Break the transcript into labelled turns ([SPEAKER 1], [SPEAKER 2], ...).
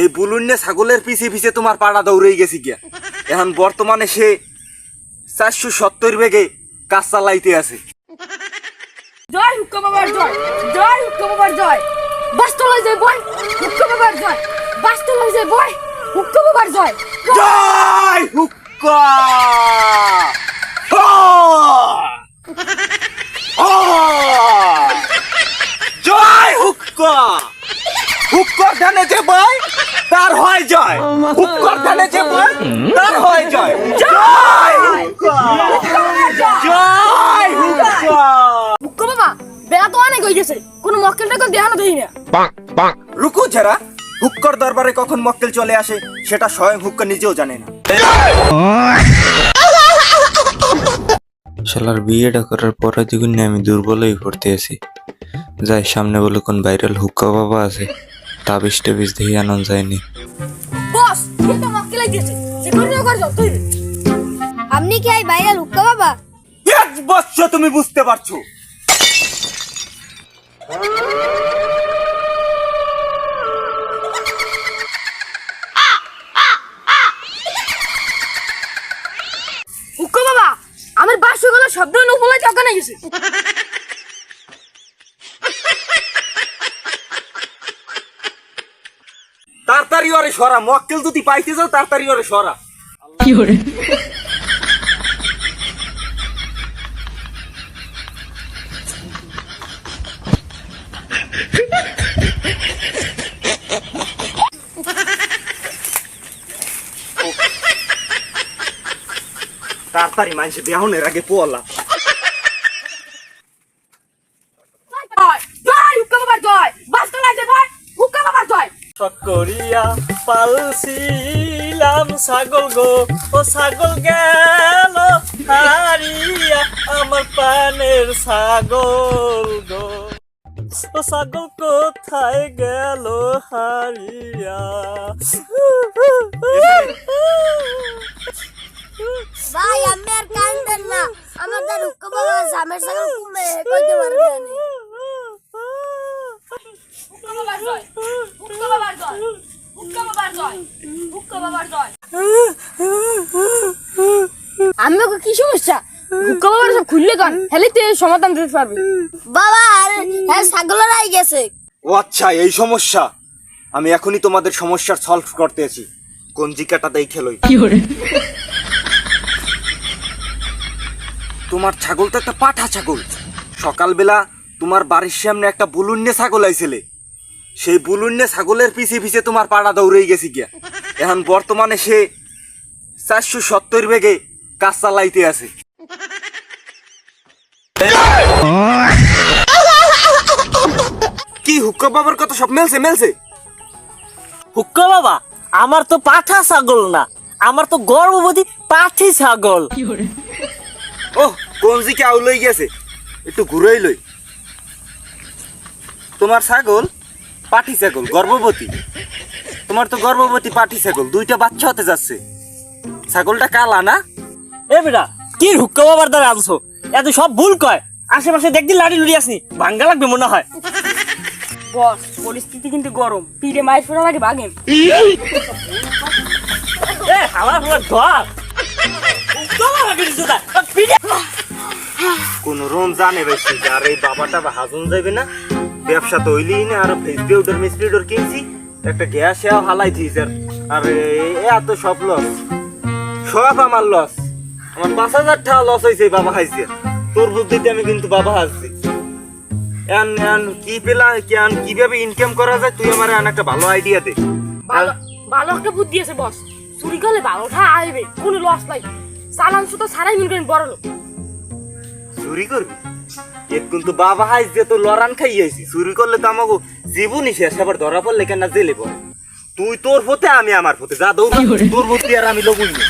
[SPEAKER 1] সেই বুলুন্নে ছাগলের পিছে পিছে তোমার পাড়া দৌড়ে গেছি গিয়া। এখন বর্তমানে সে 470 বেগে কাজ চালাইতে আছে।
[SPEAKER 2] জয় হুক্কা বাবার জয়, জয় হুক্কা বাবার জয়। বাস্তলায় যায় বয়, হুক্কা বাবার জয়। বাস্তলায় যায় বয়, হুক্কা বাবার জয়।
[SPEAKER 1] জয় হুক্কা! জয় হুক্কা! হুক্কার ধানে যে বয় তার হয় জয়, হুক্কার ধানে যে বয় তার হয় জয়। জয় হুক্কা! জয় হুক্কা!
[SPEAKER 2] হুক্কা বাবা বেলা তো অনেক হয়ে গেছে, কোনো মক্কেলটা করে দেখানো দেই না।
[SPEAKER 1] রুকু যারা হুক্কার দরবারে কখন মক্কেল চলে আসে সেটা স্বয়ং হুক্কা নিজেও জানে না।
[SPEAKER 3] শালার বিয়েটা করার পরে দেখুন আমি দুর্বল হয়ে পড়তে আছি। যাই সামনে বলে কোন ভাইরাল হুক্কা বাবা আছে, তাবিজ টাবিজ দেখি আনন্দ যায়নি।
[SPEAKER 2] বস তুই তো মক্কেল আইতেছে, যে করে না করে যাও তুই।
[SPEAKER 4] আপনি কি এই ভাইরাল হুক্কা বাবা?
[SPEAKER 1] 1 বছর তুমি বুঝতে পারছো।
[SPEAKER 2] হুক্কা বাবা আমার বাসগুলো শব্দ নুপুলাই চকানে গেছে।
[SPEAKER 1] তাড়াতাড়ি ওরে সরা, মক্কেল যদি পাইতে যাও তাড়াতাড়ি ওরে সরা।
[SPEAKER 2] কি করে
[SPEAKER 1] তাড়াতাড়ি মানুষে বিয়াহনের আগে পোয়ালা।
[SPEAKER 2] জয় হুক্কা বাবার জয়। বাস্তলায় যায় বয়, হুক্কা বাবার জয়।
[SPEAKER 5] করিয়া পালছিলাম ছাগল গো, ও ছাগল গেল হারিয়া, আমার পানের ছাগল গো, ও ছাগল কোথায় গেল হারিয়া।
[SPEAKER 4] ভাই আমি আর কান্দেন না, আমাদের হুক্কা বাবা জামের ছাগল কমে কইতে পারবেন না।
[SPEAKER 2] হুক্কা বাবার জয়, হুক্কা বাবার জয়, হুক্কা বাবার জয়, হুক্কা বাবার জয়। আমাকে কি সমস্যা? হুক্কা বাবার সব খুললে গান হেলিতে সমাধান দিতে পারবে।
[SPEAKER 4] বাবা আর হ্যাঁ ছাগলের আই গেছে।
[SPEAKER 1] ও আচ্ছা এই সমস্যা, আমি এখনই তোমাদের সমস্যার সলভ করতে আছি। কোন জিকাটা দেই খেলোই। তোমার ছাগল তো একটা পাঠা ছাগল। সকালবেলা তোমার বাড়ির সামনে একটা বুলুন্নে ছাগল আইছিলে, সেই বুলুন্নে ছাগলের পিছে পিছে তোমার পাড়া দৌড়ে গেছি গিয়া। এখন বর্তমানে সে 470 বেগে কাজ চালাইতে আছে। কি হুক্কা বাবার কথা সব মেলছে মেলছে?
[SPEAKER 5] হুক্কা বাবা আমার তো পাঠা ছাগল না, আমার তো গর্ভবতী পাঠি ছাগল।
[SPEAKER 1] ও কোন জিকে আউলই গেছে, একটু ঘুরেই লই। তোমার ছাগল পাঠি ছাগল গর্ভবতী, তোমার তো গর্ভবতী পাঠি ছাগল, 2টা বাচ্চা হতে যাচ্ছে। ছাগলটা কালা না?
[SPEAKER 5] এ বেটা কি হুক্কা বাবার দ্বারা আনছো, এত সব ভুল কয়। আশেপাশে দেখদি লাড়ি লুড়ি আসনি, ভাঙ্গা লাগবে মনে হয়।
[SPEAKER 2] বস পরিস্থিতি কিন্তু গরম, পিঠে মায়ের ফোড়া লাগে বাগেন।
[SPEAKER 5] এ আমার পুরো ধর হুক্কা বাবা কিছু না পিঠে।
[SPEAKER 1] কোন রমজানে বেশি আর এই বাবাটা বা হাজুন যাবে না, ব্যবসা তো হইলেই না। আর ফেসবিউডার মিসবিউডার কিনছি, একটা গ্যাস হালাই দিয়েছে। আর এত সব লস, সব আমার লস। আমার 5,000 টাকা লস হয়েছে বাবা খাইছে। তোর বুদ্ধিতে আমি কিন্তু বাবা হাসছি। কি পেলা কিভাবে ইনকাম করা যায় তুই আমার একটা ভালো আইডিয়া দে।
[SPEAKER 2] ভালো ভালো একটা বুদ্ধি আছে বস, চুরি করলে ভালোটা আইবে, কোনো লস নাই। চালান সুতো ছাড়াই মনে করেন বড় লোক।
[SPEAKER 1] চুরি করবি? এর কিন্তু বাবা হাইস দিয়ে তো লড়ান খাইয়েছি। চুরি করলে তো আমাকে জীবনই শেষ, আবার ধরা পড়লে কেন জেলে পড়ে। তুই তোর পথে আমি আমার পথে, যা দৌড় তোর বুদ্ধি আর আমি লবুই না।